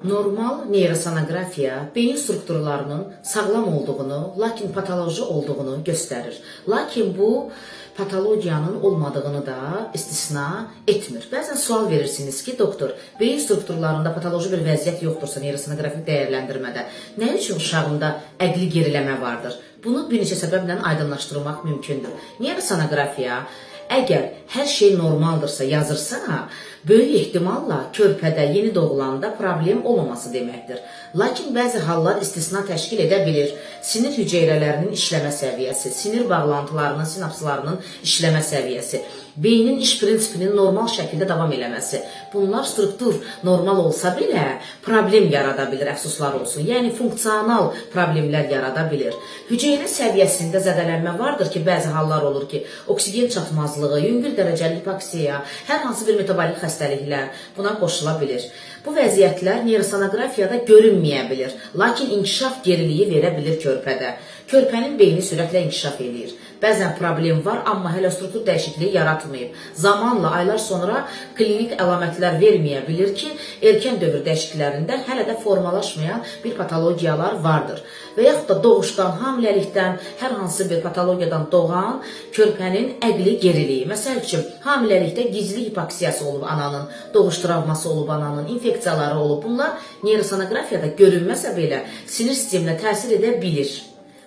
Normal neyrosonografiya beyin strukturlarının sağlam olduğunu, lakin patoloji olduğunu göstərir. Lakin bu patologiyanın olmadığını da istisna etmir. Bəzən sual verirsiniz ki, doktor, beyin strukturlarında patoloji bir vəziyyət yoxdursa neyrosonoqrafik dəyərləndirmədə nə üçün uşağımda əqli geriləmə vardır? Bunu bir neçə səbəblə aydınlaşdırmaq mümkündür. Neyrosonografiya əgər hər şey normaldırsa, yazırsa, böyük ehtimalla körpədə yeni doğulanda problem olmaması deməkdir. Lakin bəzi hallar istisna təşkil edə bilir. Sinir hüceyrələrinin işləmə səviyyəsi, sinir bağlantılarının, sinapslarının işləmə səviyyəsi, beynin iş prinsipinin normal şəkildə davam eləməsi. Bunlar struktur normal olsa belə problem yarada bilir, əfsuslar olsun. Yəni funksional problemlər yarada bilir. Hüceyrə səviyyəsində zədələnmə vardır ki, bəzi hallar olur ki, oksigen çatmazlığı, yüngül dərəcəli hipoksiya, hər hansı bir metabolik xəstəliklər buna qoşula bilir. Bu vəziyyətlər neyrosonoqrafiyada görünməyə bilir, lakin inkişaf geriliyi verə bilir körpədə. Körpənin beyni sürətlə inkişaf edir. Bəzən problem var, amma hələ struktur dəyişikliyi yaratmayıb. Zamanla, aylar sonra klinik əlamətlər verməyə bilir ki, erkən dövr dəyişikliklərində hələ də formalaşmayan bir patologiyalar vardır. Və yaxud da doğuşdan, hamiləlikdən, hər hansı bir patologiyadan doğan körpənin əqli geriliyi. Məsəl üçün, hamiləlikdə gizli hipoksiyası olub ananın, doğuş travması olub ananın, infeksiyaları olub. Bunlar neyrosonoqrafiyada görünməsə belə sinir sisteminə təsir edə bilir.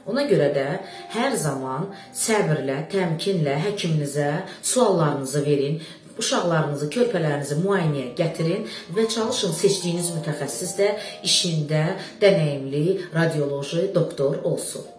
Ona görə də hər zaman səbirlə, təmkinlə həkiminizə suallarınızı verin, uşaqlarınızı, körpələrinizi müayinəyə gətirin və çalışın seçdiyiniz mütəxəssis də işində dənəyimli radioloji doktor olsun.